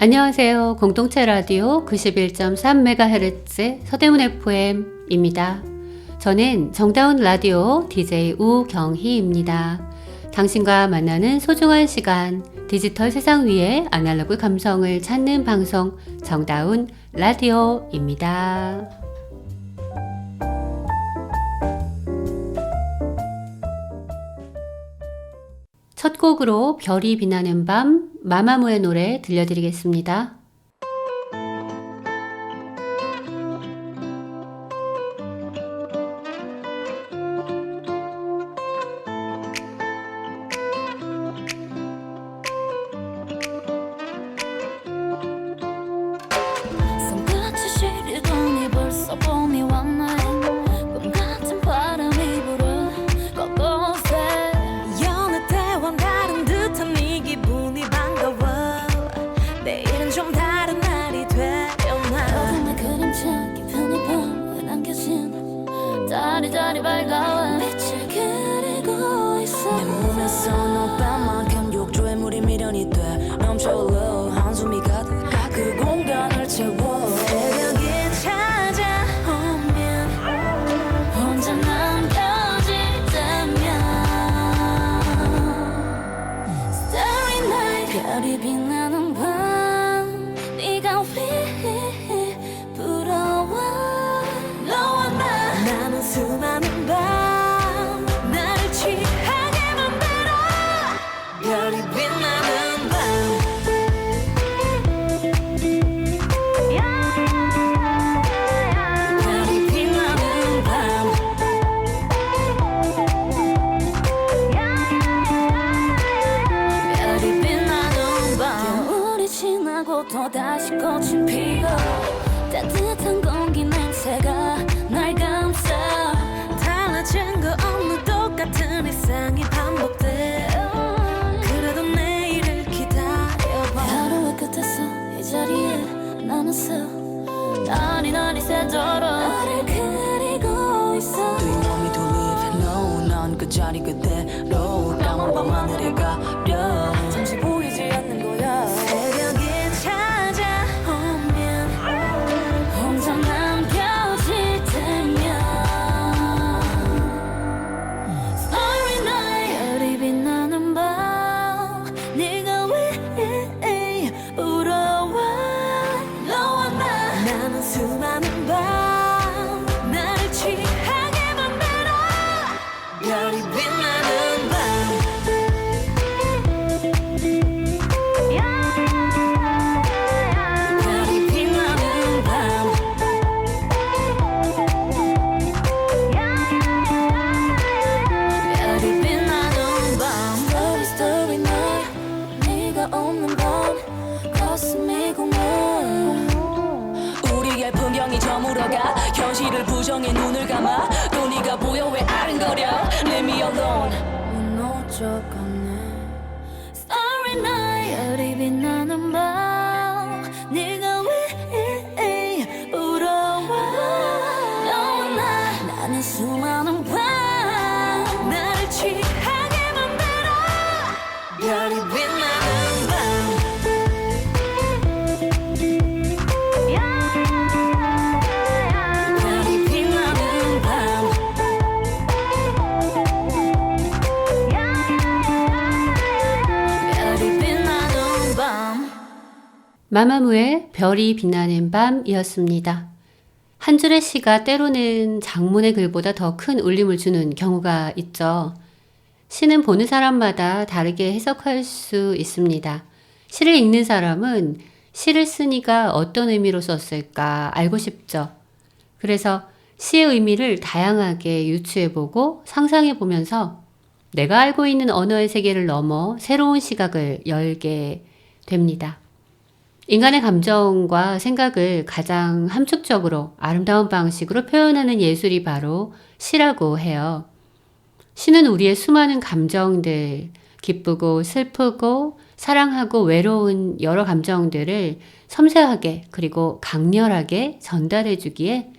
안녕하세요. 공동체 라디오 91.3MHz 서대문 FM입니다. 저는 정다운 라디오 DJ 우경희입니다. 당신과 만나는 소중한 시간, 디지털 세상 위에 아날로그 감성을 찾는 방송 정다운 라디오입니다. 첫 곡으로 별이 빛나는 밤 마마무의 노래 들려드리겠습니다. 손끝이 시리더니 벌써 봄이 왔네. 꿈 같은 바람이 불어 곳곳에 여느 때와 다른 듯한 네 기분이 반가워. 내일은 좀 다른 날이 되려나. 어둠의 그림자 깊은 이 밤에 남겨진 달이 밝아와 빛을 그리고 있어. 내 몸에서 너만큼 욕조에 물이 미련이 돼 넘쳐흘러 한숨이 가득 그 공간을 채워. 새벽이 찾아오면 혼자 남겨질 때면 Starry night 별이 빛나는 밤 네가 왜 부러워. 너와 나는 수많은 밤 나를 취하게 만들어. 별이 빛나는 밤 별이 빛나는 밤 별이 빛나는 밤. 겨울이 지나고 또다시 꽃이 피고 따뜻한 공기 냄새가 날 감싸. 달라진 거 없는 똑같은 일상이 반복돼. 그래도 내일을 기다려봐. 하루의 끝에서 이 자리에 남았어. 너니 새도록 나를 그리고 있어. Do you want me to live? No, 난 그 자리 그대로 까만 밤하늘에 가려. 잠시 보이지 않는 거야. 새벽이 찾아오면 혼자 남겨질 때면 Starry night 별이 빛나는 밤 네가 왜 부러워. 너와 나는 수많은 밤 나를 취하게 만들어. 별이 빛나는 밤 별이 빛나는 밤 별이 빛나는 밤 Starry starry night 네가 없는 밤 가슴이 공허. 우리의 풍경이 저물어가 현실을 부정해 눈을 감아. 또 네가 보여 왜 아른거려. Leave me alone. 무너져가네. Starry night 별이 빛나는 밤 네가 왜 부러워. 너와 나는 수많은 밤 나를 취하게 만들어. 별이 빛나는 밤 별이 빛나는 밤 별이 빛나는 밤. 마마무의 별이 빛나는 밤이었습니다. 한 줄의 시가 때로는 장문의 글보다 더 큰 울림을 주는 경우가 있죠. 시는 보는 사람마다 다르게 해석할 수 있습니다. 시를 읽는 사람은 시를 쓰니가 어떤 의미로 썼을까 알고 싶죠. 그래서 시의 의미를 다양하게 유추해보고 상상해보면서 내가 알고 있는 언어의 세계를 넘어 새로운 시각을 열게 됩니다. 인간의 감정과 생각을 가장 함축적으로 아름다운 방식으로 표현하는 예술이 바로 시라고 해요. 시는 우리의 수많은 감정들, 기쁘고 슬프고 사랑하고 외로운 여러 감정들을 섬세하게 그리고 강렬하게 전달해 주기에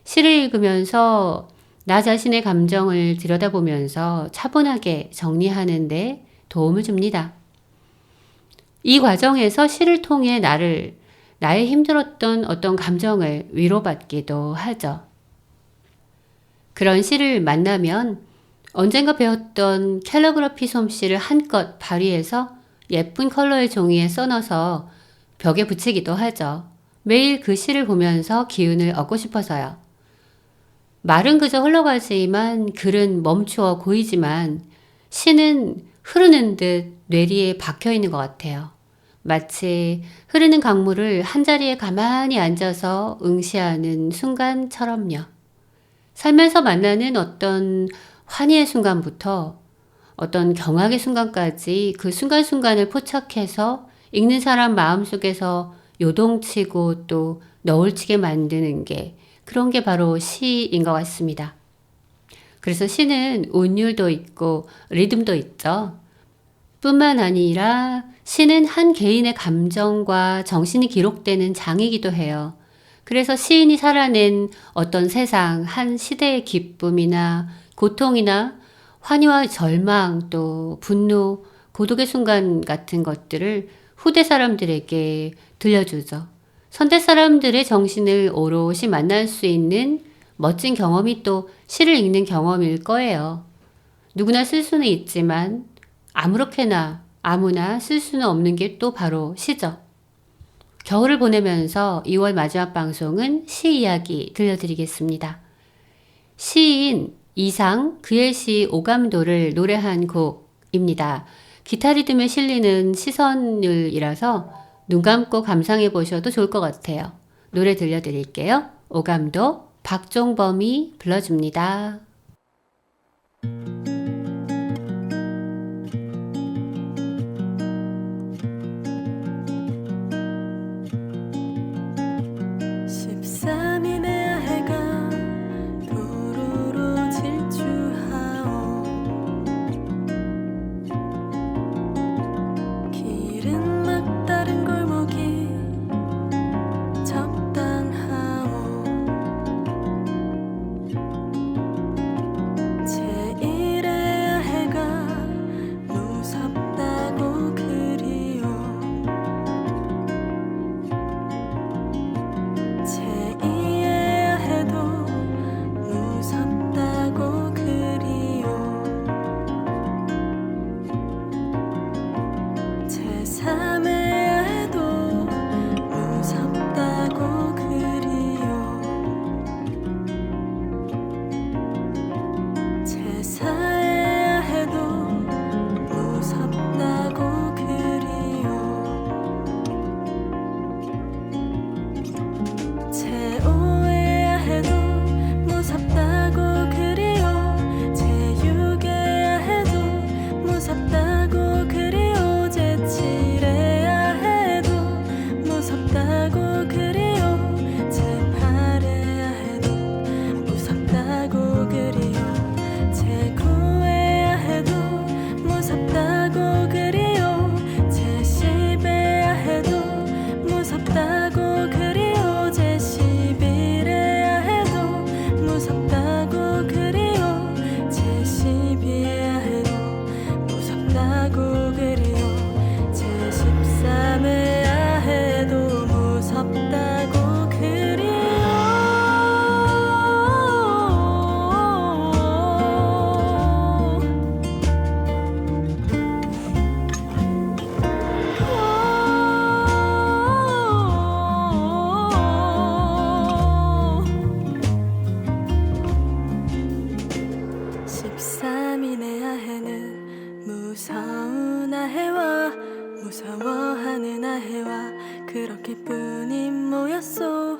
시를 읽으면서 나 자신의 감정을 들여다보면서 차분하게 정리하는 데 도움을 줍니다. 이 과정에서 시를 통해 나의 힘들었던 어떤 감정을 위로받기도 하죠. 그런 시를 만나면 언젠가 배웠던 캘리그라피 솜씨를 한껏 발휘해서 예쁜 컬러의 종이에 써넣어서 벽에 붙이기도 하죠. 매일 그 시를 보면서 기운을 얻고 싶어서요. 말은 그저 흘러가지만 글은 멈추어 고이지만 시는 흐르는 듯 뇌리에 박혀 있는 것 같아요. 마치 흐르는 강물을 한자리에 가만히 앉아서 응시하는 순간처럼요. 살면서 만나는 어떤 환희의 순간부터 어떤 경악의 순간까지 그 순간순간을 포착해서 읽는 사람 마음속에서 요동치고 또 너울치게 만드는 게 그런 게 바로 시인 것 같습니다. 그래서 시는 운율도 있고 리듬도 있죠. 뿐만 아니라 시는 한 개인의 감정과 정신이 기록되는 장이기도 해요. 그래서 시인이 살아낸 어떤 세상, 한 시대의 기쁨이나 고통이나 환희와 절망, 또 분노, 고독의 순간 같은 것들을 후대 사람들에게 들려주죠. 선대 사람들의 정신을 오롯이 만날 수 있는 멋진 경험이 또 시를 읽는 경험일 거예요. 누구나 쓸 수는 있지만 아무렇게나 아무나 쓸 수는 없는 게 또 바로 시죠. 겨울을 보내면서 2월 마지막 방송은 시 이야기 들려드리겠습니다. 시인 이상 그의 시 오감도를 노래한 곡입니다. 기타 리듬에 실리는 시선율이라서 눈 감고 감상해 보셔도 좋을 것 같아요. 노래 들려드릴게요. 오감도 박종범이 불러줍니다. 무서워하는 아해와 그렇게뿐이 모였소.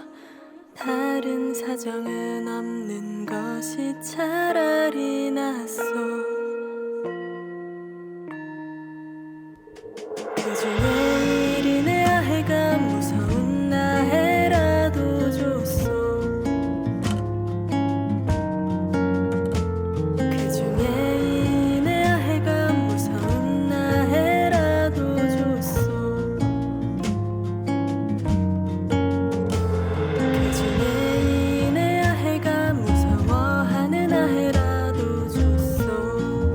다른 사정은 없는 것이 차라리 낫소. 그중에 일인의 아해가 무서운 아해라도 좋소. 그중에 일인의 아해가 무서운 아해라도 좋소. 그중에 일인의 아해가 무서워하는 아해라도 좋소.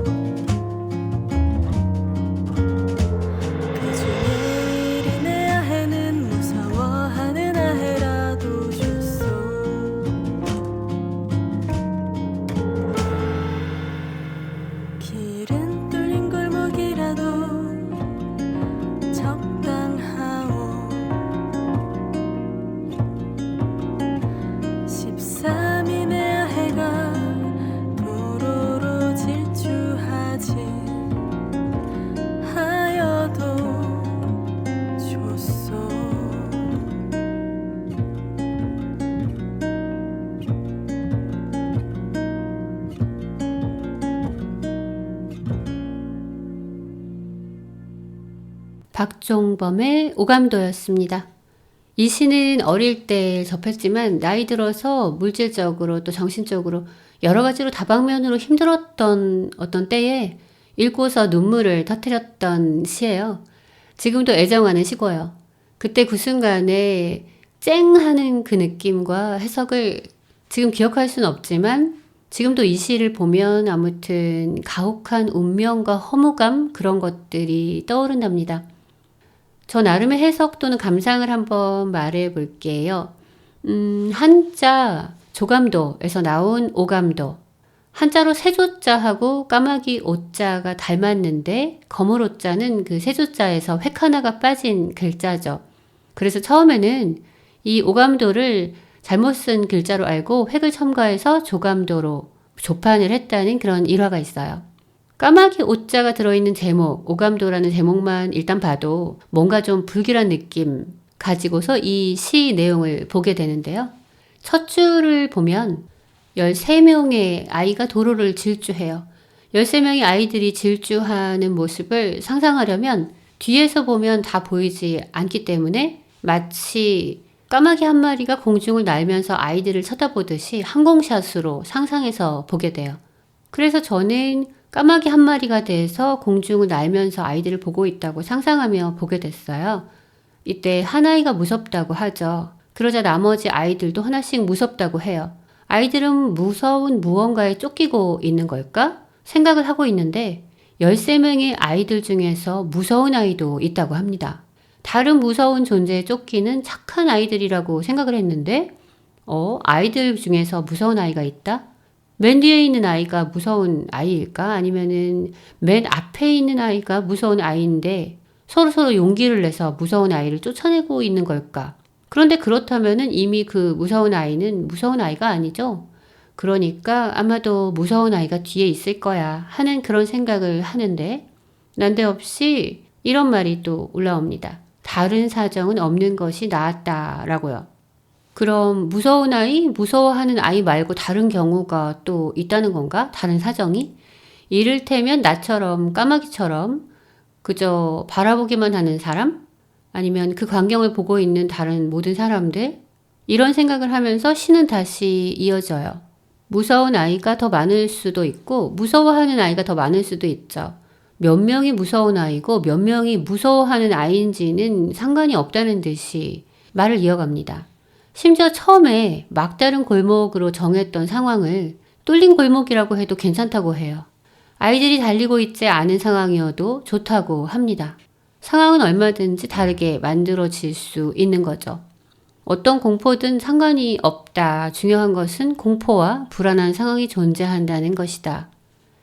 박종범의 오감도였습니다. 이 시는 어릴 때 접했지만 나이 들어서 물질적으로 또 정신적으로 여러 가지로 다방면으로 힘들었던 어떤 때에 읽고서 눈물을 터뜨렸던 시예요. 지금도 애정하는 시고요. 그때 그 순간에 쨍 하는 그 느낌과 해석을 지금 기억할 수는 없지만 지금도 이 시를 보면 아무튼 가혹한 운명과 허무감 그런 것들이 떠오른답니다. 저 나름의 해석 또는 감상을 한번 말해 볼게요. 한자 조감도에서 나온 오감도. 한자로 세조자하고 까마귀 오자가 닮았는데 거물오자는 그 세조자에서 획 하나가 빠진 글자죠. 그래서 처음에는 이 오감도를 잘못 쓴 글자로 알고 획을 첨가해서 조감도로 조판을 했다는 그런 일화가 있어요. 까마귀 오자가 들어있는 제목, 오감도라는 제목만 일단 봐도 뭔가 좀 불길한 느낌 가지고서 이 시 내용을 보게 되는데요. 첫 줄을 보면 13명의 아이가 도로를 질주해요. 13명의 아이들이 질주하는 모습을 상상하려면 뒤에서 보면 다 보이지 않기 때문에 마치 까마귀 한 마리가 공중을 날면서 아이들을 쳐다보듯이 항공샷으로 상상해서 보게 돼요. 그래서 저는 까마귀 한 마리가 돼서 공중을 날면서 아이들을 보고 있다고 상상하며 보게 됐어요. 이때 한 아이가 무섭다고 하죠. 그러자 나머지 아이들도 하나씩 무섭다고 해요. 아이들은 무서운 무언가에 쫓기고 있는 걸까? 생각을 하고 있는데 13명의 아이들 중에서 무서운 아이도 있다고 합니다. 다른 무서운 존재에 쫓기는 착한 아이들이라고 생각을 했는데 아이들 중에서 무서운 아이가 있다? 맨 뒤에 있는 아이가 무서운 아이일까? 아니면은 맨 앞에 있는 아이가 무서운 아이인데 서로 용기를 내서 무서운 아이를 쫓아내고 있는 걸까? 그런데 그렇다면은 이미 그 무서운 아이는 무서운 아이가 아니죠? 그러니까 아마도 무서운 아이가 뒤에 있을 거야 하는 그런 생각을 하는데 난데없이 이런 말이 또 올라옵니다. 다른 사정은 없는 것이 나았다라고요. 그럼 무서운 아이, 무서워하는 아이 말고 다른 경우가 또 있다는 건가? 다른 사정이? 이를테면 나처럼 까마귀처럼 그저 바라보기만 하는 사람? 아니면 그 광경을 보고 있는 다른 모든 사람들? 이런 생각을 하면서 시는 다시 이어져요. 무서운 아이가 더 많을 수도 있고 무서워하는 아이가 더 많을 수도 있죠. 몇 명이 무서운 아이고 몇 명이 무서워하는 아이인지는 상관이 없다는 듯이 말을 이어갑니다. 심지어 처음에 막다른 골목으로 정했던 상황을 뚫린 골목이라고 해도 괜찮다고 해요. 아이들이 달리고 있지 않은 상황이어도 좋다고 합니다. 상황은 얼마든지 다르게 만들어질 수 있는 거죠. 어떤 공포든 상관이 없다. 중요한 것은 공포와 불안한 상황이 존재한다는 것이다.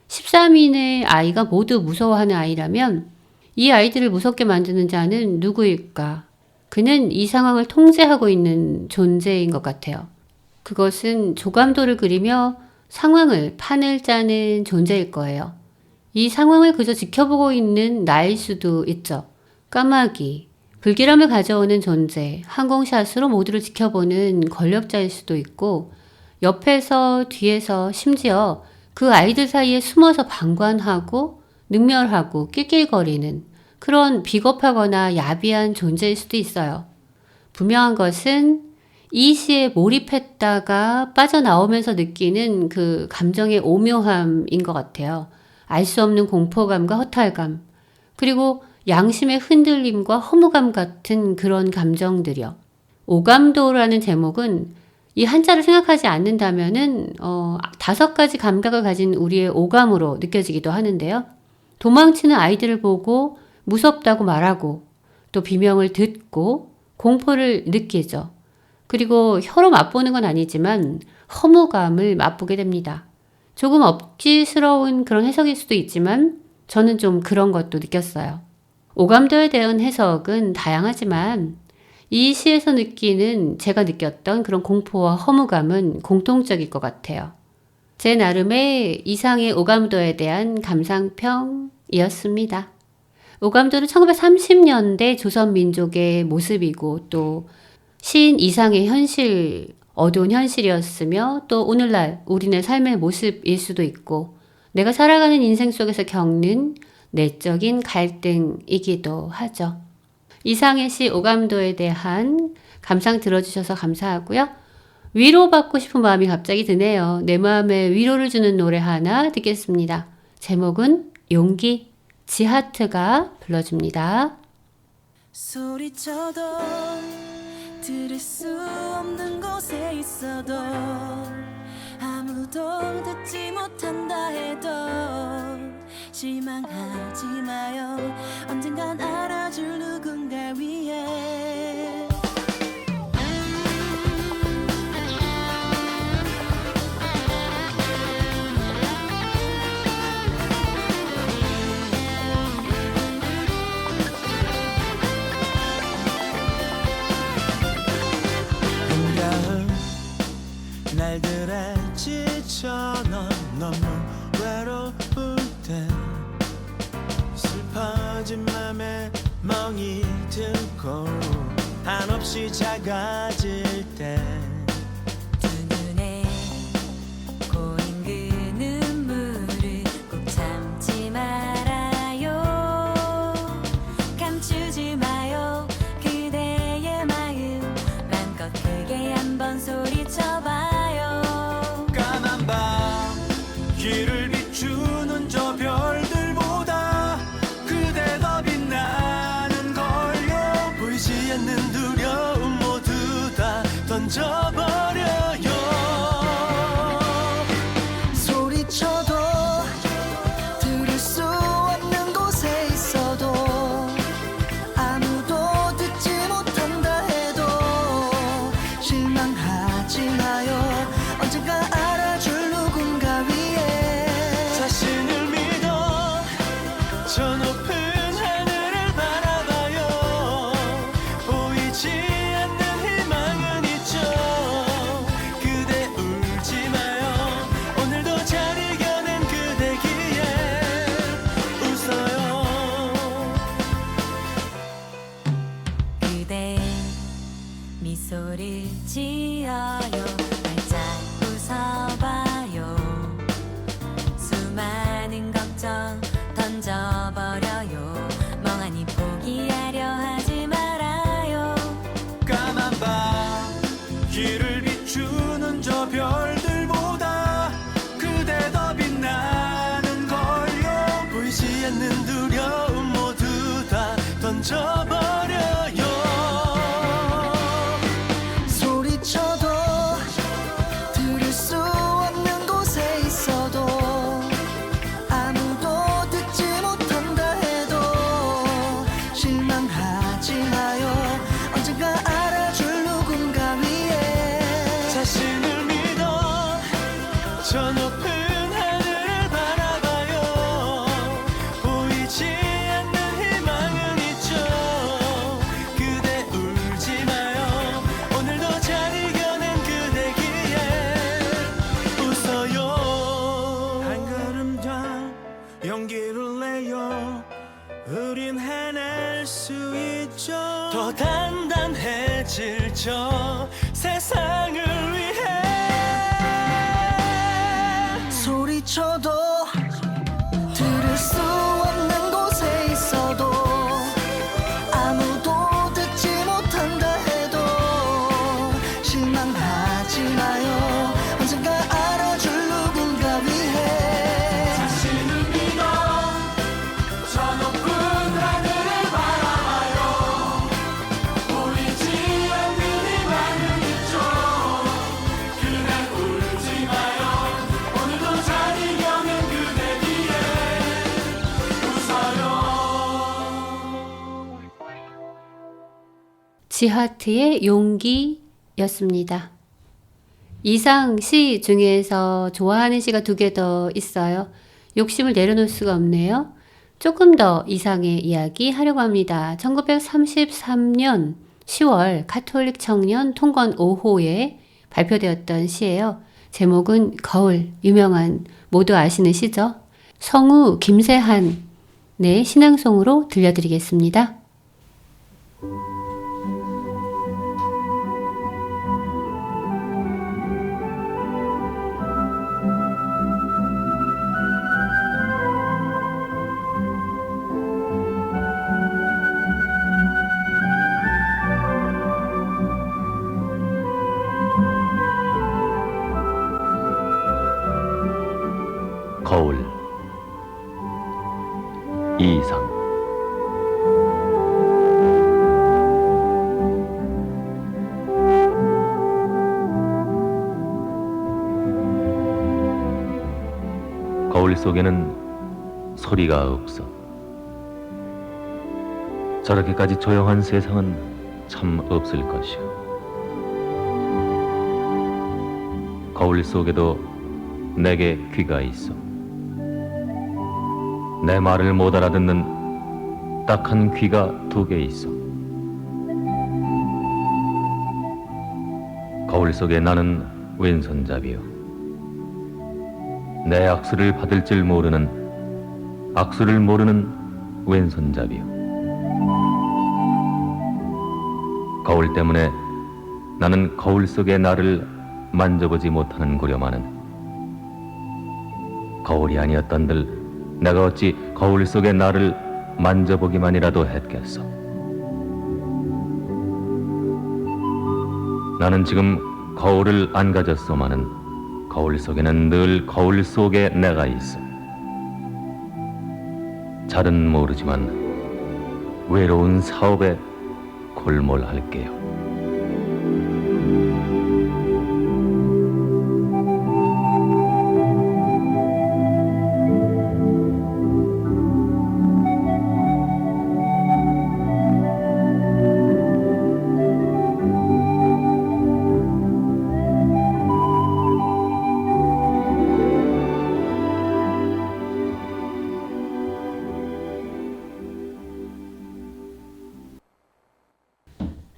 13인의 아이가 모두 무서워하는 아이라면 이 아이들을 무섭게 만드는 자는 누구일까? 그는 이 상황을 통제하고 있는 존재인 것 같아요. 그것은 조감도를 그리며 상황을 판을 짜는 존재일 거예요. 이 상황을 그저 지켜보고 있는 나일 수도 있죠. 까마귀, 불길함을 가져오는 존재, 항공샷으로 모두를 지켜보는 권력자일 수도 있고 옆에서 뒤에서 심지어 그 아이들 사이에 숨어서 방관하고 능멸하고 낄낄거리는 그런 비겁하거나 야비한 존재일 수도 있어요. 분명한 것은 이 시에 몰입했다가 빠져나오면서 느끼는 그 감정의 오묘함인 것 같아요. 알 수 없는 공포감과 허탈감, 그리고 양심의 흔들림과 허무감 같은 그런 감정들이요. 오감도라는 제목은 이 한자를 생각하지 않는다면은 5가지 감각을 가진 우리의 오감으로 느껴지기도 하는데요. 도망치는 아이들을 보고 무섭다고 말하고 또 비명을 듣고 공포를 느끼죠. 그리고 혀로 맛보는 건 아니지만 허무감을 맛보게 됩니다. 조금 억지스러운 그런 해석일 수도 있지만 저는 좀 그런 것도 느꼈어요. 오감도에 대한 해석은 다양하지만 이 시에서 느끼는 제가 느꼈던 그런 공포와 허무감은 공통적일 것 같아요. 제 나름의 이상의 오감도에 대한 감상평이었습니다. 오감도는 1930년대 조선 민족의 모습이고 또 시인 이상의 현실, 어두운 현실이었으며 또 오늘날 우리네 삶의 모습일 수도 있고 내가 살아가는 인생 속에서 겪는 내적인 갈등이기도 하죠. 이상의 시 오감도에 대한 감상 들어주셔서 감사하고요. 위로받고 싶은 마음이 갑자기 드네요. 내 마음에 위로를 주는 노래 하나 듣겠습니다. 제목은 용기, 지하트가 불러줍니다. 소리쳐도 들을 수 없는 곳에 있어도 아무도 듣지 못한다 해도 실망하지 마요. 언젠간 알아줄 누군가 위해 한가을 날들에 지쳐 넌 너무 외로울 때 슬퍼진 맘에 멍이 들고 한없이 작아질 때 두 눈에 고인 그 눈물을 꼭 참지 말아요. 감추지 마요. 그대의 마음 맘껏 크게 한번 소리쳐봐요. 까만 밤 길을 비추는 저 별들보다 그대 더 빛나는 걸요. 보이지 않는 두려움 모두 다 던져버려요. 소리쳐도 들을 수 없는 곳에 있어도 아무도 듣지 못한다 해도 실망하지 마요. 언젠가 알아줄 누군가 위해 자신을 믿어 저 높은 하늘을 바라봐요. 보이지 않는 희망은 있죠. 그대 울지 마요. 오늘도 잘 이겨낸 그대 귀에 웃어요. 그대 미소를 지어요. 활짝 웃어봐요. 수많은 걱정 던져버려요. 멍하니 포기하려 하지 말아요. 까만 밤 길을 비추는 저 별들보다 그대 더 빛나는 걸요. 보이지 않는 두려움 모두 다 던져버려요. 소리쳐도 들을 수 없는 곳에 있어도 아무도 듣지 못한다 해도 실망하지 마요. 언젠가 알아줄 누군가 위해 자신을 믿어 저 높은 하늘을 바라봐요. 보이지 않는 희망은 있죠. 그대 울지 마요. 오늘도 잘 이겨낸 그대 귀에 웃어요. 한 걸음 더 용기를 내요. 우린 해낼 수 있죠. 더 단단해질 저 세상을 위해 소리쳐도 들을 수 없는 곳에 있어도 아무도 듣지 못한다 해도 실망하지 마요. 언젠가 알아줄 누군가 위해 자신을 믿어 저 높은 하늘을 바라봐요. 보이지 않는 희망은 있죠. 그날 울지 마요. 오늘도 잘 이겨낸 그대 뒤에 웃어요. 지하트의 용기였습니다. 이상 시 중에서 좋아하는 시가 2개 더 있어요. 욕심을 내려놓을 수가 없네요. 조금 더 이상의 이야기 하려고 합니다. 1933년 10월 가톨릭 청년 통건 5호에 발표되었던 시예요. 제목은 거울, 유명한 모두 아시는 시죠. 성우 김세한의 신앙송으로 들려드리겠습니다. 거울. 이상. 거울 속에는 소리가 없어. 저렇게까지 조용한 세상은 참 없을 것이오. 거울 속에도 내게 귀가 있어. 내 말을 못 알아듣는 딱한 귀가 2개 있어. 거울 속에 나는 왼손잡이요. 내 악수를 받을 줄 모르는, 악수를 모르는 왼손잡이요. 거울 때문에 나는 거울 속의 나를 만져보지 못하는 구려마는, 거울이 아니었던들 내가 어찌 거울 속의 나를 만져보기만이라도 했겠어. 나는 지금 거울을 안 가졌소마는 거울 속에는 늘 거울 속에 내가 있어. 잘은 모르지만 외로운 사업에 골몰할게요.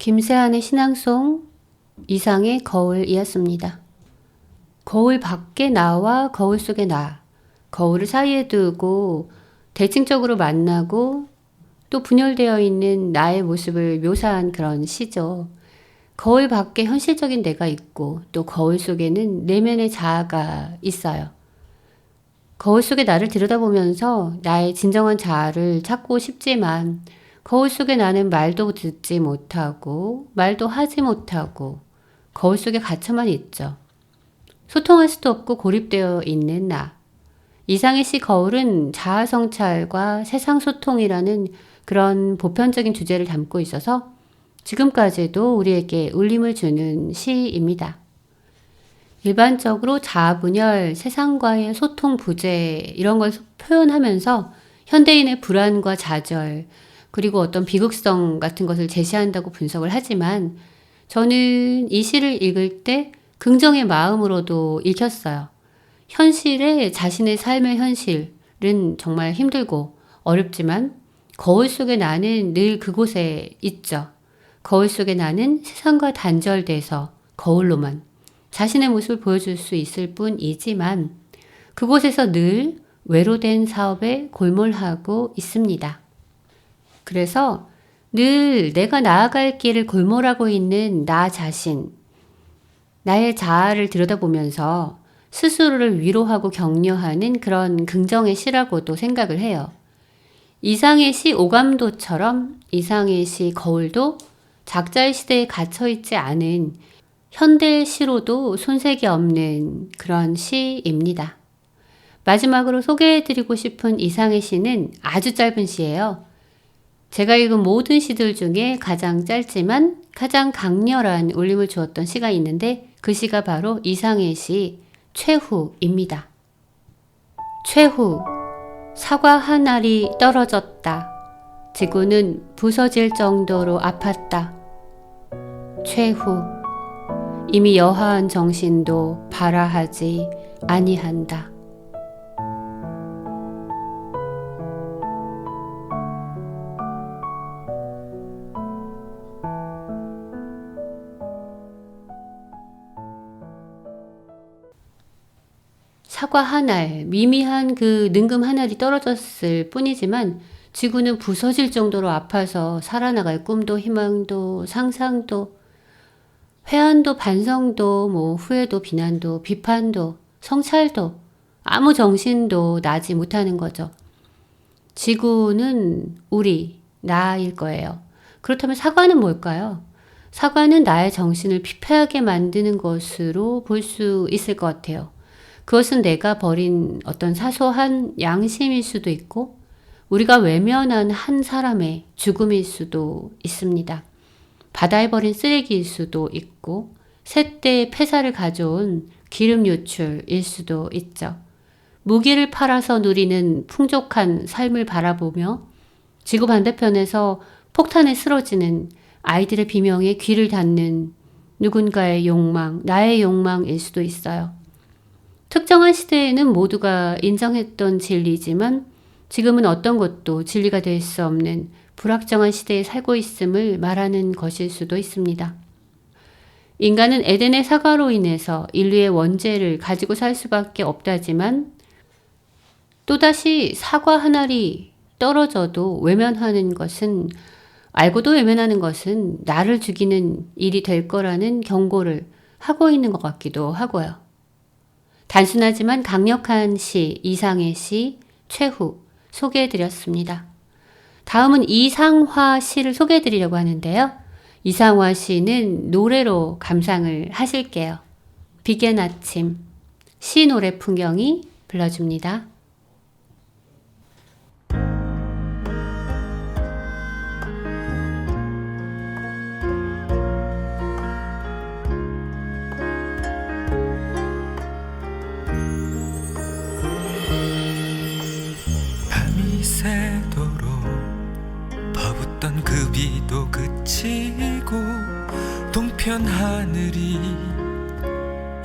김세한의 신앙송 이상의 거울이었습니다. 거울 밖에 나와 거울 속에 나, 거울을 사이에 두고 대칭적으로 만나고 또 분열되어 있는 나의 모습을 묘사한 그런 시죠. 거울 밖에 현실적인 내가 있고 또 거울 속에는 내면의 자아가 있어요. 거울 속에 나를 들여다보면서 나의 진정한 자아를 찾고 싶지만 거울 속에 나는 말도 듣지 못하고 말도 하지 못하고 거울 속에 갇혀만 있죠. 소통할 수도 없고 고립되어 있는 나. 이상의 시 거울은 자아 성찰과 세상 소통이라는 그런 보편적인 주제를 담고 있어서 지금까지도 우리에게 울림을 주는 시입니다. 일반적으로 자아 분열, 세상과의 소통 부재 이런 걸 표현하면서 현대인의 불안과 좌절 그리고 어떤 비극성 같은 것을 제시한다고 분석을 하지만 저는 이 시를 읽을 때 긍정의 마음으로도 읽혔어요. 현실에 자신의 삶의 현실은 정말 힘들고 어렵지만 거울 속에 나는 늘 그곳에 있죠. 거울 속에 나는 세상과 단절돼서 거울로만 자신의 모습을 보여줄 수 있을 뿐이지만 그곳에서 늘 외로된 사업에 골몰하고 있습니다. 그래서 늘 내가 나아갈 길을 골몰하고 있는 나 자신, 나의 자아를 들여다보면서 스스로를 위로하고 격려하는 그런 긍정의 시라고도 생각을 해요. 이상의 시 오감도처럼 이상의 시 거울도 작자의 시대에 갇혀있지 않은 현대 시로도 손색이 없는 그런 시입니다. 마지막으로 소개해드리고 싶은 이상의 시는 아주 짧은 시예요. 제가 읽은 모든 시들 중에 가장 짧지만 가장 강렬한 울림을 주었던 시가 있는데 그 시가 바로 이상의 시 최후입니다. 최후, 사과 한 알이 떨어졌다. 지구는 부서질 정도로 아팠다. 최후, 이미 여하한 정신도 발화하지 아니한다. 사과 한 알, 미미한 그 능금 한 알이 떨어졌을 뿐이지만 지구는 부서질 정도로 아파서 살아나갈 꿈도 희망도 상상도 회한도 반성도 후회도 비난도 비판도 성찰도 아무 정신도 나지 못하는 거죠. 지구는 우리, 나일 거예요. 그렇다면 사과는 뭘까요? 사과는 나의 정신을 피폐하게 만드는 것으로 볼 수 있을 것 같아요. 그것은 내가 버린 어떤 사소한 양심일 수도 있고 우리가 외면한 한 사람의 죽음일 수도 있습니다. 바다에 버린 쓰레기일 수도 있고 새떼의 폐사를 가져온 기름 유출일 수도 있죠. 무기를 팔아서 누리는 풍족한 삶을 바라보며 지구 반대편에서 폭탄에 쓰러지는 아이들의 비명에 귀를 닫는 누군가의 욕망, 나의 욕망일 수도 있어요. 특정한 시대에는 모두가 인정했던 진리지만 지금은 어떤 것도 진리가 될 수 없는 불확정한 시대에 살고 있음을 말하는 것일 수도 있습니다. 인간은 에덴의 사과로 인해서 인류의 원죄를 가지고 살 수밖에 없다지만 또다시 사과 한 알이 떨어져도 외면하는 것은 알고도 외면하는 것은 나를 죽이는 일이 될 거라는 경고를 하고 있는 것 같기도 하고요. 단순하지만 강력한 시, 이상의 시, 최후 소개해드렸습니다. 다음은 이상화 시를 소개해드리려고 하는데요. 이상화 시는 노래로 감상을 하실게요. 비겐 아침, 시 노래 풍경이 불러줍니다. 밤이 새도록 퍼붓던 그 비도 그치고 동편 하늘이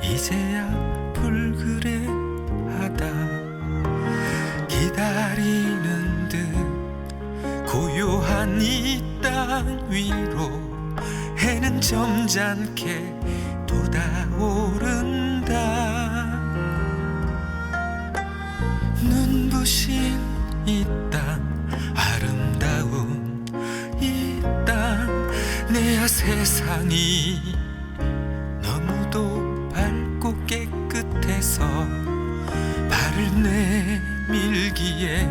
이제야 불그레하다. 기다리는 듯 고요한 이 땅 위로 해는 점잖게 돋아오른다. 눈부신 이 땅, 아름다운 이 땅, 내야 세상이 너무도 밝고 깨끗해서 발을 내밀기에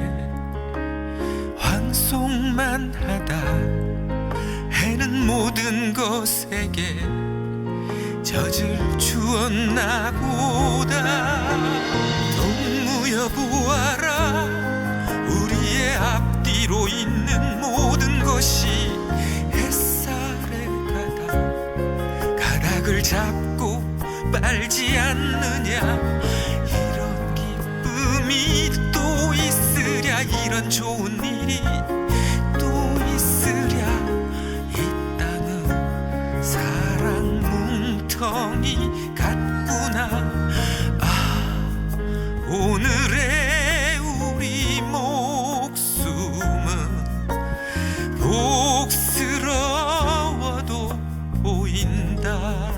황송만 하다. 해는 모든 것에게 젖을 주었나 보다. 동무여 보아라, 우리의 앞뒤로 있는 모든 것이 햇살에 가닥을 잡고 빨지 않느냐. 이런 기쁨이 또 있으랴, 이런 좋은 일이 또 있으랴. 이 땅은 사랑 뭉텅이 같구나. 아, 오늘의 우리 목숨은 복스러워도 보인다.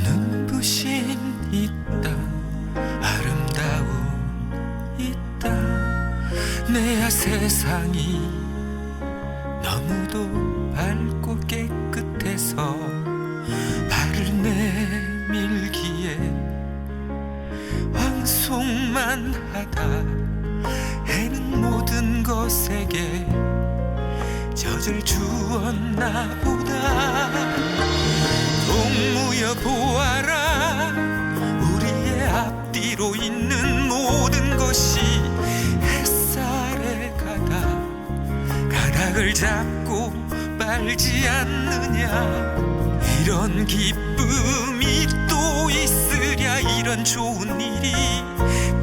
눈부신 이 땅, 아름다운 이 땅, 내야 세상이 너무도 밝고 깨끗해서 발을 내밀기에 황송만 하다. 해는 모든 것에게 젖을 주었나 보다. 동무여 보아라, 우리의 앞뒤로 있는 모든 것이 햇살에 가닥을 잡고 빨지 않느냐. 이런 기쁨이 또 있으랴, 이런 좋은 일이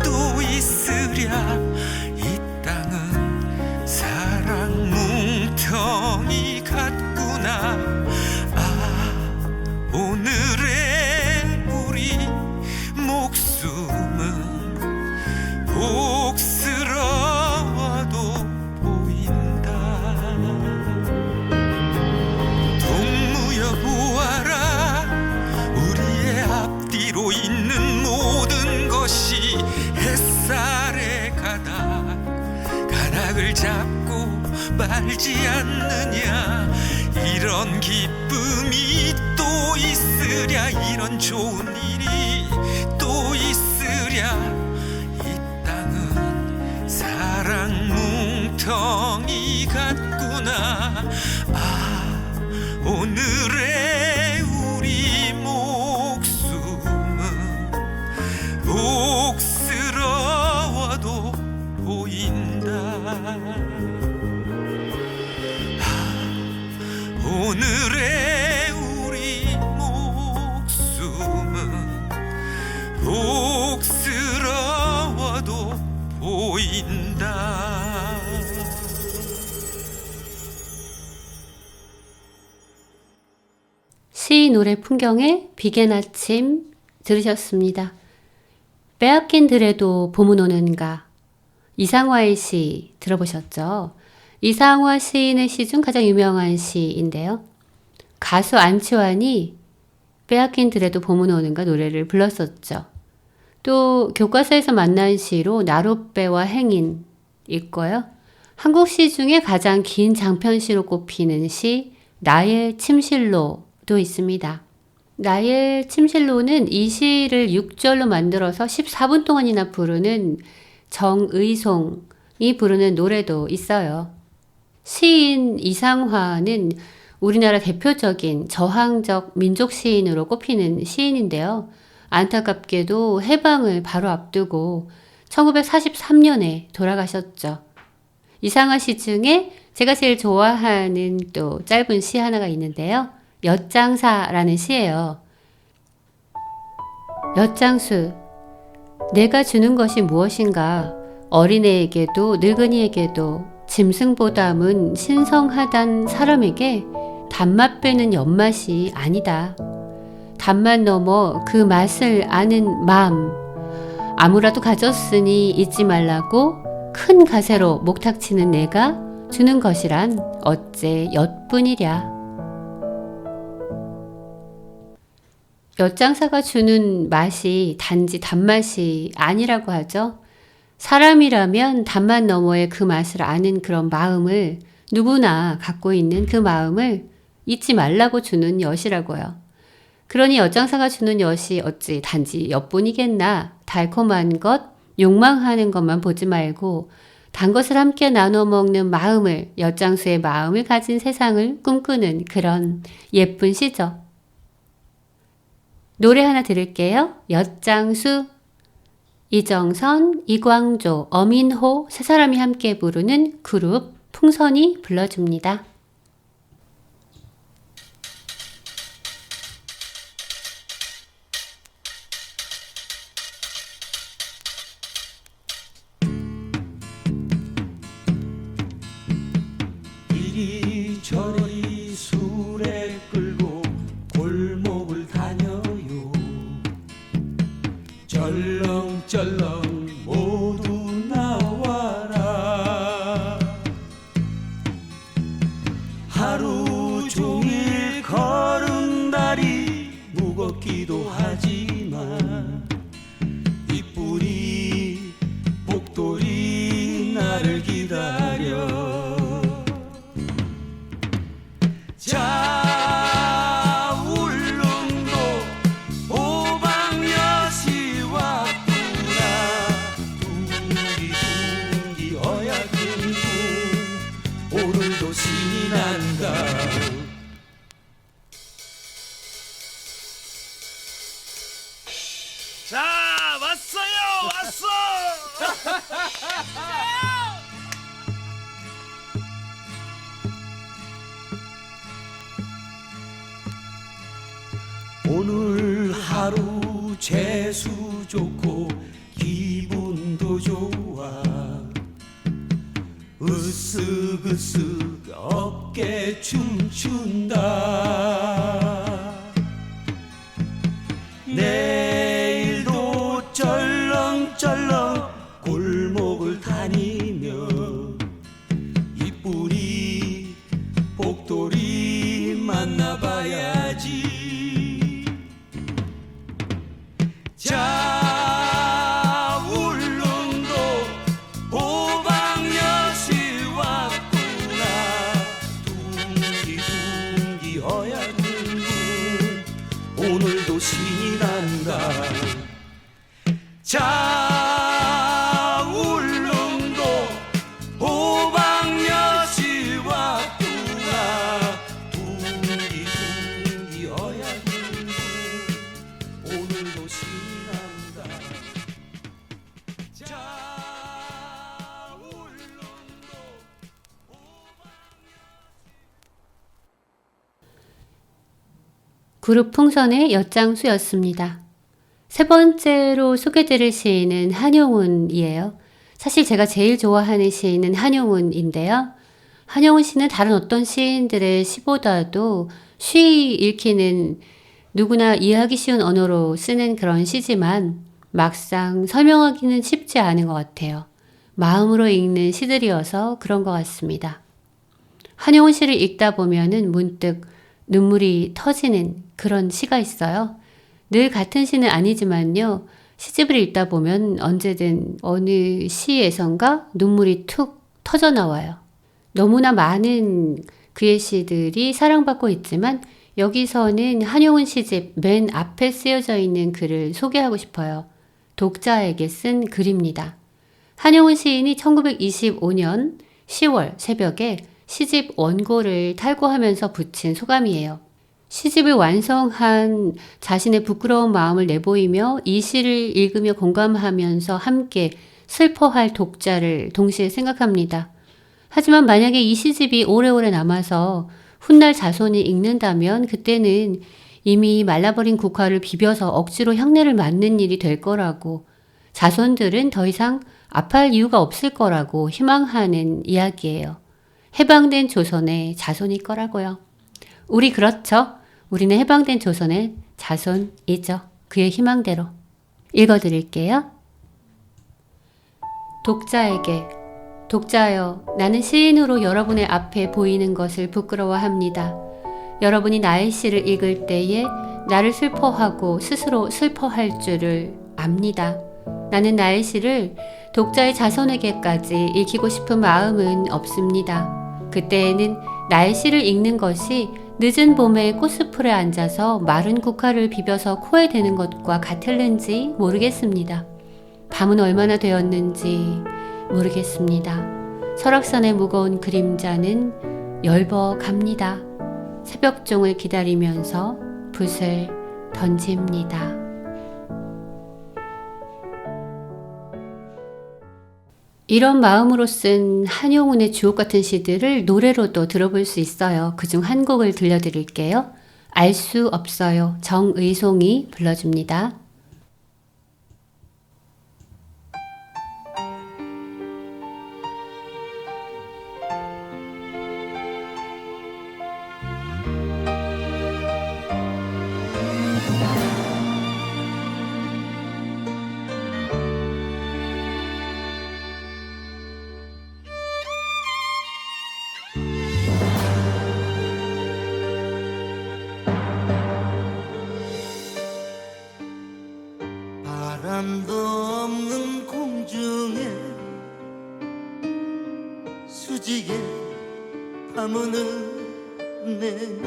또 있으랴. 이 땅은 사랑 뭉텅이 같구나. 아, 오늘의 우리 목숨은 복스러워도 보인다. 동무여 보아라, 우리의 앞뒤로 있는 모든 말지 않느냐. 이런 기쁨이 또 있으랴. 이런 좋은 일이 또 있으랴. 이 땅은 사랑 뭉텅이 같구나. 아, 오늘의 우리 목숨은 옥스러워도 보인다. 오늘의 우리 목숨은 옥스러워도 보인다. 시 노래 풍경의 비겐 아침 들으셨습니다. 빼앗긴 들에도 봄은 오는가. 이상화의 시 들어보셨죠? 이상화 시인의 시 중 가장 유명한 시인데요. 가수 안치환이 빼앗긴 들에도 봄은 오는가 노래를 불렀었죠. 또 교과서에서 만난 시로 나룻배와 행인 있고요. 한국 시 중에 가장 긴 장편시로 꼽히는 시 나의 침실로도 있습니다. 나의 침실로는 이 시를 6절로 만들어서 14분 동안이나 부르는 정의송이 부르는 노래도 있어요. 시인 이상화는 우리나라 대표적인 저항적 민족 시인으로 꼽히는 시인인데요. 안타깝게도 해방을 바로 앞두고 1943년에 돌아가셨죠. 이상화 시 중에 제가 제일 좋아하는 또 짧은 시 하나가 있는데요. 엿장사라는 시예요. 엿장수, 내가 주는 것이 무엇인가? 어린애에게도 늙은이에게도 짐승보담은 신성하단 사람에게 단맛 빼는 엿맛이 아니다. 단맛 넘어 그 맛을 아는 마음, 아무라도 가졌으니 잊지 말라고 큰 가세로 목탁치는 내가 주는 것이란 어째 엿뿐이랴. 엿장사가 주는 맛이 단지 단맛이 아니라고 하죠. 사람이라면 단맛 너머의 그 맛을 아는 그런 마음을 누구나 갖고 있는 그 마음을 잊지 말라고 주는 엿이라고요. 그러니 엿장사가 주는 엿이 어찌 단지 엿뿐이겠나. 달콤한 것, 욕망하는 것만 보지 말고 단 것을 함께 나눠 먹는 마음을, 엿장수의 마음을 가진 세상을 꿈꾸는 그런 예쁜 시죠. 노래 하나 들을게요. 엿장수. 이정선, 이광조, 어민호 세 사람이 함께 부르는 그룹 풍선이 불러줍니다. 이리저리 수레 끌고 골목을 다녀요. 절렁절렁 모두 나와라. 하루 종일 걸은 다리 무겁기도 하지만 뒷불이 복돌이 나를 기다려. 자, 울릉도 호방엿이 왔구나. 둥기둥기 어약은 둥 오늘도 신이 난다. 자, 왔어요, 왔어. 오늘 하루 재수 좋고 기분도 좋아. 으쓱으쓱 어깨 춤춘다. 내일도 쩔렁쩔렁 골목을 다니며 이뿌리 복돌이 만나봐야지. 자, 울릉도 호방엿이 왔구나. 자 울릉도 호박엿이 왔구나 둥기둥기 어야둥둥 오늘도 신난다 자 울릉도 그룹 풍선의 엿장수였습니다. 세 번째로 소개드릴 시인은 한용운이에요. 사실 제가 제일 좋아하는 시인은 한용운인데요. 한용운 씨는 다른 어떤 시인들의 시보다도 쉬이 읽히는 누구나 이해하기 쉬운 언어로 쓰는 그런 시지만 막상 설명하기는 쉽지 않은 것 같아요. 마음으로 읽는 시들이어서 그런 것 같습니다. 한용운 씨를 읽다 보면은 문득 눈물이 터지는 그런 시가 있어요. 늘 같은 시는 아니지만요. 시집을 읽다 보면 언제든 어느 시에선가 눈물이 툭 터져 나와요. 너무나 많은 그의 시들이 사랑받고 있지만 여기서는 한용운 시집 맨 앞에 쓰여져 있는 글을 소개하고 싶어요. 독자에게 쓴 글입니다. 한용운 시인이 1925년 10월 새벽에 시집 원고를 탈고하면서 붙인 소감이에요. 시집을 완성한 자신의 부끄러운 마음을 내보이며 이 시를 읽으며 공감하면서 함께 슬퍼할 독자를 동시에 생각합니다. 하지만 만약에 이 시집이 오래오래 남아서 훗날 자손이 읽는다면 그때는 이미 말라버린 국화를 비벼서 억지로 향내를 맡는 일이 될 거라고, 자손들은 더 이상 아파할 이유가 없을 거라고 희망하는 이야기예요. 해방된 조선의 자손일 거라고요. 우리 그렇죠? 우리는 해방된 조선의 자손이죠. 그의 희망대로. 읽어드릴게요. 독자에게. 독자여, 나는 시인으로 여러분의 앞에 보이는 것을 부끄러워합니다. 여러분이 나의 시를 읽을 때에 나를 슬퍼하고 스스로 슬퍼할 줄을 압니다. 나는 나의 시를 독자의 자손에게까지 읽히고 싶은 마음은 없습니다. 그때에는 나의 시를 읽는 것이 늦은 봄에 꽃숲풀에 앉아서 마른 국화를 비벼서 코에 대는 것과 같을는지 모르겠습니다. 밤은 얼마나 되었는지 모르겠습니다. 설악산의 무거운 그림자는 열버갑니다. 새벽종을 기다리면서 붓을 던집니다. 이런 마음으로 쓴 한용운의 주옥같은 시들을 노래로도 들어볼 수 있어요. 그중 한 곡을 들려드릴게요. 알 수 없어요. 정의송이 불러줍니다. 바람도 없는 공중에 수지개 파문을 내네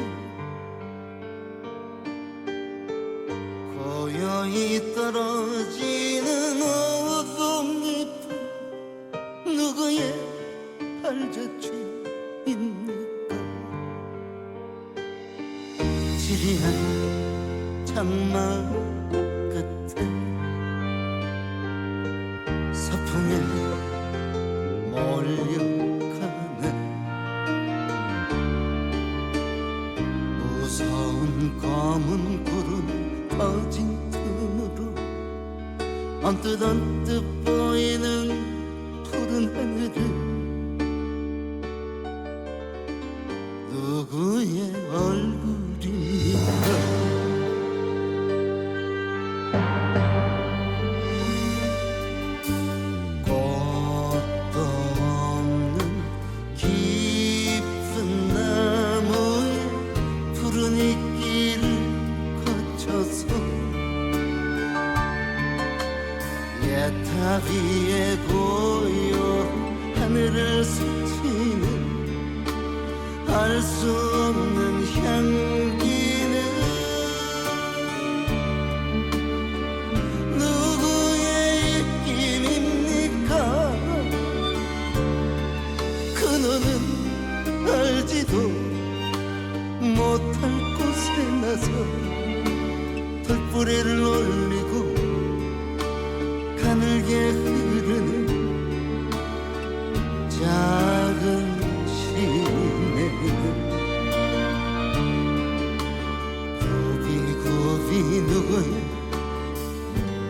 고요히 떨어지는 어둠잎은 누구의 발자취입니까 지리한 장막 끝에 서풍에 몰려가네 무서운 검은 구름 터진 틈으로 언뜻 보이는 푸른 하늘을 누구의 얼굴입니까 위에 고요 하늘을 스치는 알 수 없는 향기는 누구의 가늘게 흐르는 작은 시내 굽이 누구의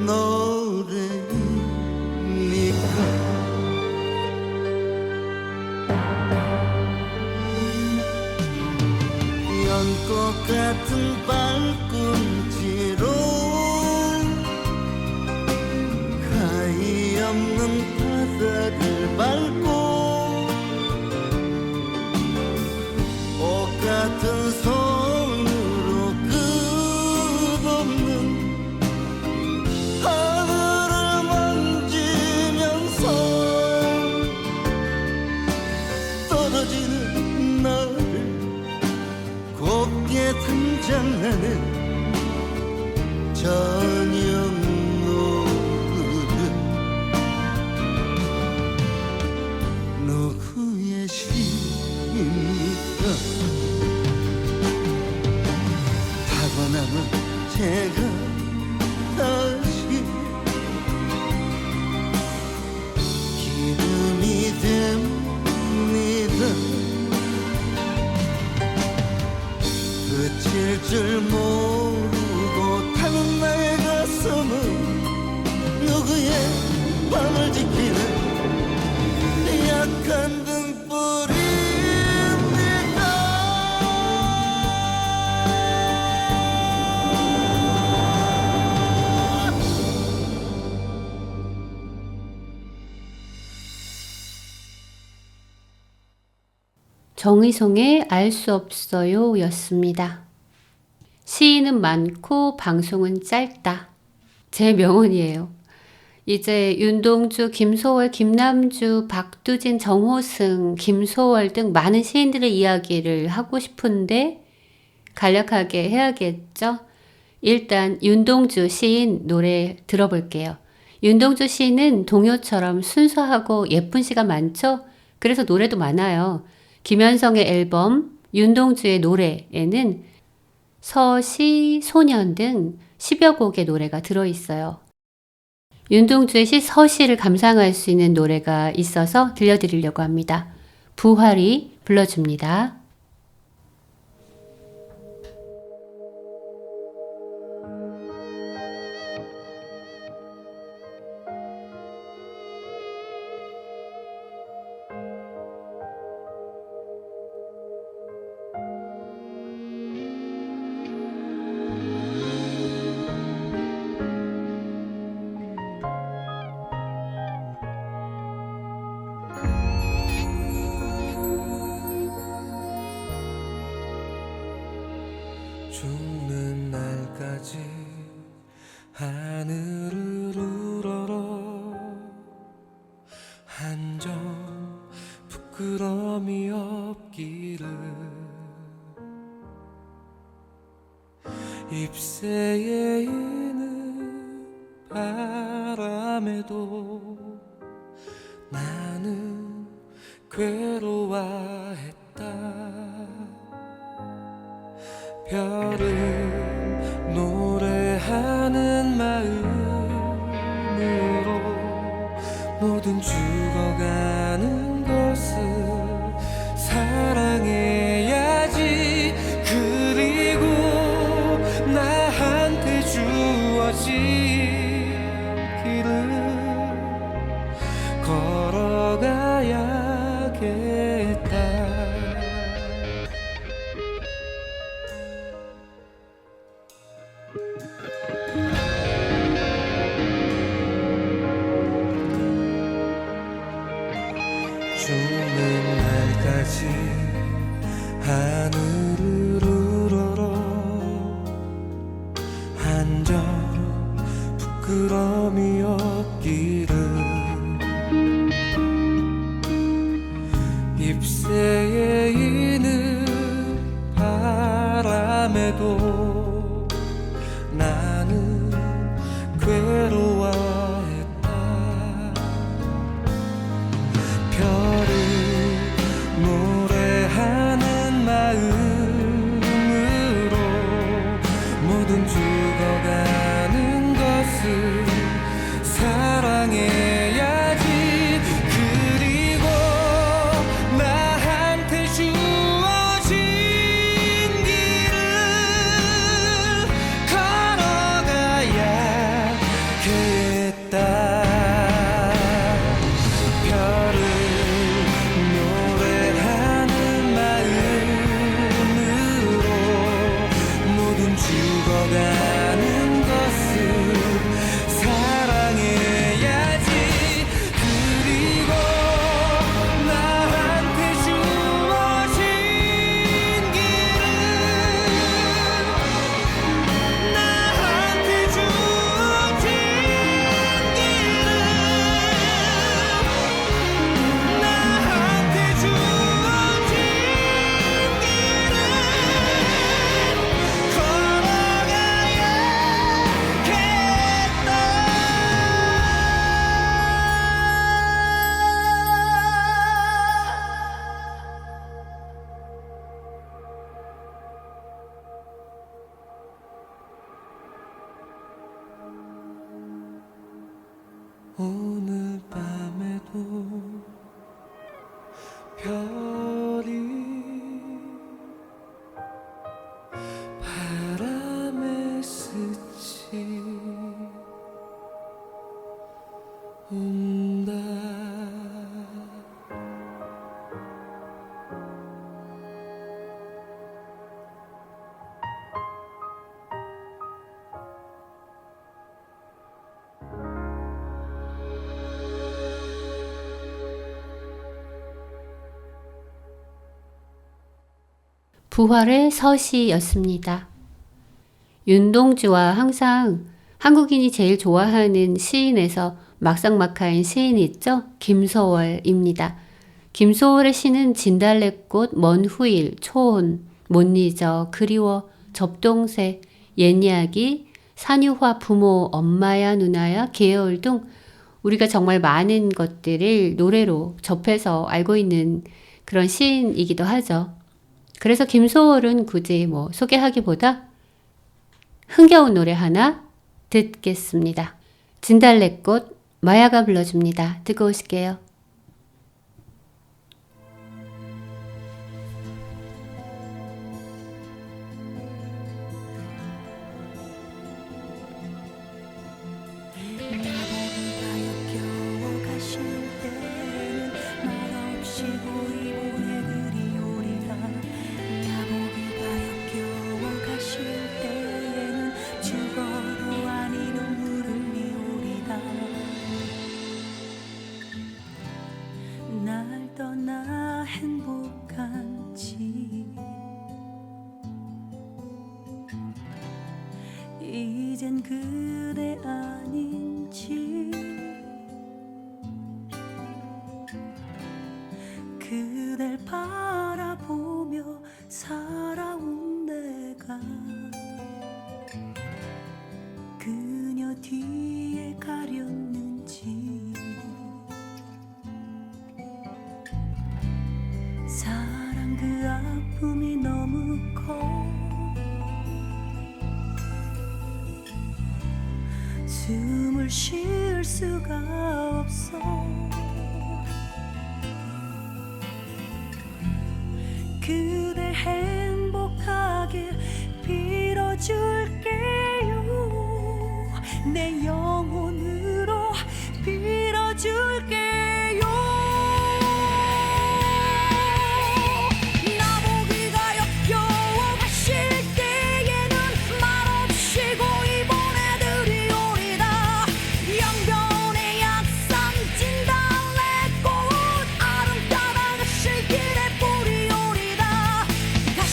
노래입니까 연꽃 같은 발꿈치로 가히 없는 바다를 밟고 옷 같은 손으로 끝없는 하늘을 만지면서 떨어지는 나를 곱게 등장하는 저녁 노을은 누구의 시입니까 타고남은 제가 다시 기름이 됩니다 그칠 줄 모르고 타는 나의 가슴은 누구의 밤을 지키는 약한 등불입니까 정의송의 알 수 없어요 였습니다. 시인은 많고 방송은 짧다. 제 명언이에요. 이제 윤동주, 김소월, 김남주, 박두진, 정호승, 김소월 등 많은 시인들의 이야기를 하고 싶은데 간략하게 해야겠죠? 일단 윤동주 시인 노래 들어볼게요. 윤동주 시인은 동요처럼 순수하고 예쁜 시가 많죠? 그래서 노래도 많아요. 김현성의 앨범 윤동주의 노래에는 서시, 소년 등 10여 곡의 노래가 들어있어요. 윤동주의 시 서시를 감상할 수 있는 노래가 있어서 들려드리려고 합니다. 부활이 불러줍니다. 죽는 날까지 하늘을 우러러 한 점 부끄러움이 없기를 잎새에 있는 바람에도 나는 괴로워했다 별은 노래하는 마음으로 모든 죽어가는 것을 사랑해야지 그리고 나한테 주어진 길을 걸어가야겠다 죽는 날까지 하늘을 우러러 한 점 부끄러움이 없기를 잎새에 있는 바람에도 나는 괴로워했다 별을 노래하는 마음으로 사랑해야지. 그리고 나한테 주어진 길을 걸어가야겠다. 별을 노래하는 마음으로 모든 죽어가는 것을 사랑해야지. 그리고 나한테 주어진 길을 나한테 주어진 길을 나한테 주어진 오늘 밤에도 별이 바람에 스치 온다. 부활의 서시였습니다. 윤동주와 항상 한국인이 제일 좋아하는 시인에서 막상막하인 시인이 있죠? 김소월입니다. 김소월의 시는 진달래꽃, 먼 후일, 초혼, 못 잊어, 그리워, 접동새, 옛이야기, 산유화, 부모, 엄마야, 누나야, 개월 등 우리가 정말 많은 것들을 노래로 접해서 알고 있는 그런 시인이기도 하죠. 그래서 김소월은 굳이 소개하기보다 흥겨운 노래 하나 듣겠습니다. 진달래꽃, 마야가 불러줍니다. 듣고 오실게요. 이젠 그대 아닌지 그댈 바라보며 살아온 내가 그녀 뒤에 가렸는지 사랑 그 아픔이 너무 커 숨을 쉴 수가 없어 그댈 행복하게 빌어줄게요 내 영혼으로 빌어줄게요 나보기가 역겨워 가실 때에는 말없이 고이 보내드리오리다 영변의 약산 진달래꽃 아름다다 가실 길에 뿌리오리다 가실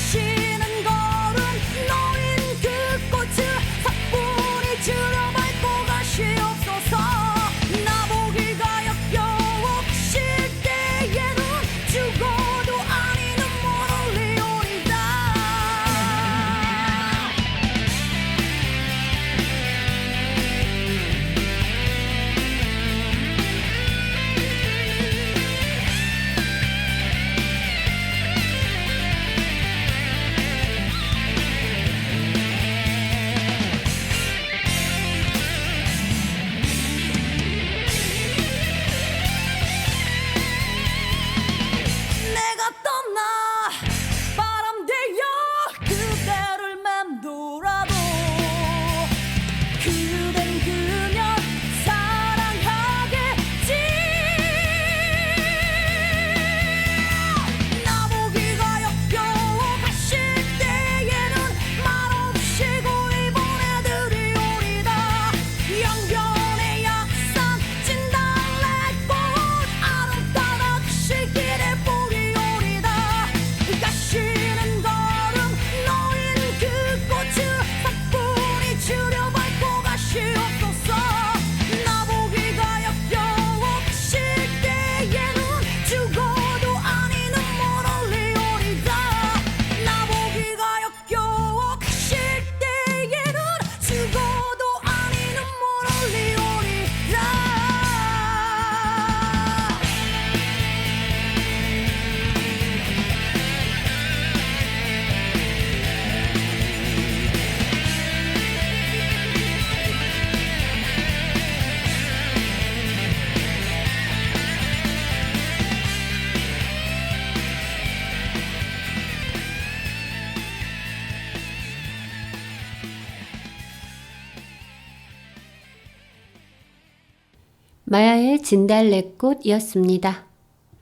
마야의 진달래꽃이었습니다.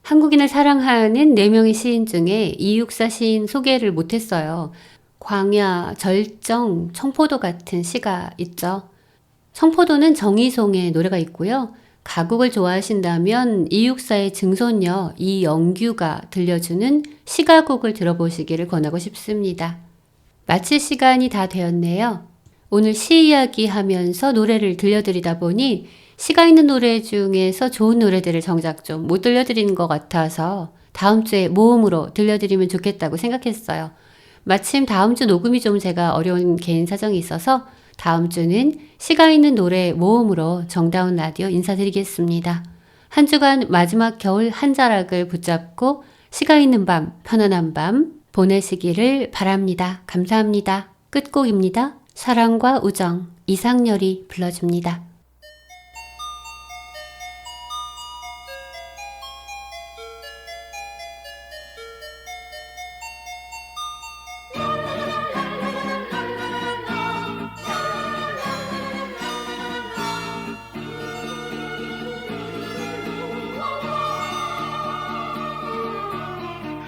한국인을 사랑하는 4명의 시인 중에 이육사 시인 소개를 못했어요. 광야, 절정, 청포도 같은 시가 있죠. 청포도는 정이송의 노래가 있고요. 가곡을 좋아하신다면 이육사의 증손녀 이영규가 들려주는 시가곡을 들어보시기를 권하고 싶습니다. 마칠 시간이 다 되었네요. 오늘 시 이야기 하면서 노래를 들려드리다 보니 시가 있는 노래 중에서 좋은 노래들을 정작 좀 못 들려드리는 것 같아서 다음 주에 모음으로 들려드리면 좋겠다고 생각했어요. 마침 다음 주 녹음이 좀 제가 어려운 개인 사정이 있어서 다음 주는 시가 있는 노래 모음으로 정다운 라디오 인사드리겠습니다. 한 주간 마지막 겨울 한 자락을 붙잡고 시가 있는 밤, 편안한 밤 보내시기를 바랍니다. 감사합니다. 끝곡입니다. 사랑과 우정, 이상열이 불러줍니다.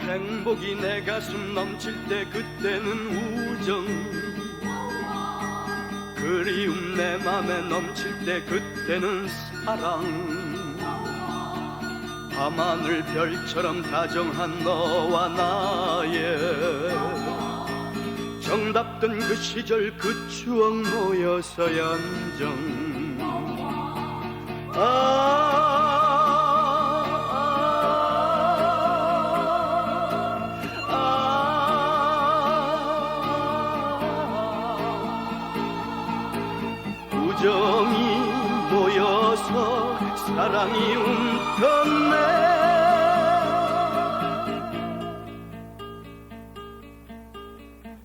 행복이 내 가슴 넘칠 때 그때는 우정, 그리움 내 맘에 넘칠 때 그때는 사랑. 밤하늘 별처럼 다정한 너와 나의 정답던 그 시절 그 추억 모여서 연정. 우정이 모여서 사랑이 움켰네.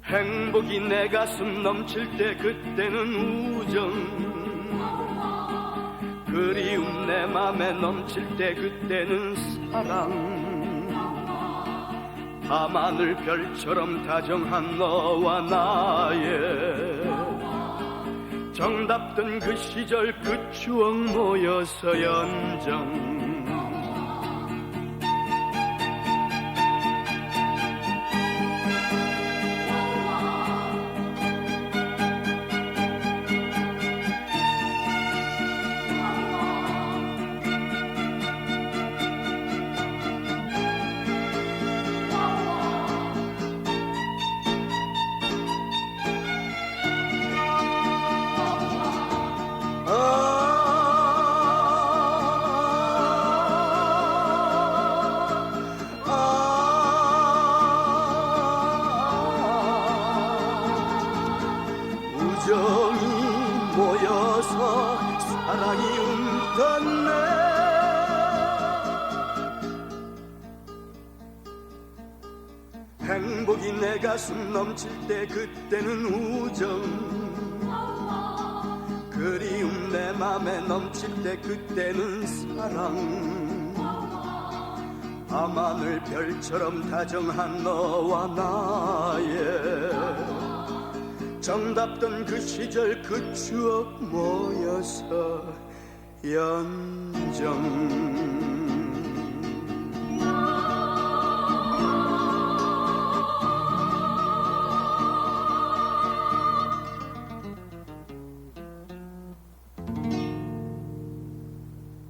행복이 내 가슴 넘칠 때 그때는 우정, 그리움 내 맘에 넘칠 때 그때는 사랑. 밤하늘 별처럼 다정한 너와 나의 정답던 그 시절 그 추억 모여서 연정. 우정이 모여서 사랑이 움켰네. 행복이 내 가슴 넘칠 때 그때는 우정, 그리움 내 맘에 넘칠 때 그때는 사랑. 밤하늘 별처럼 다정한 너와 나의 정답던 그 시절 그 추억 모여서 연정.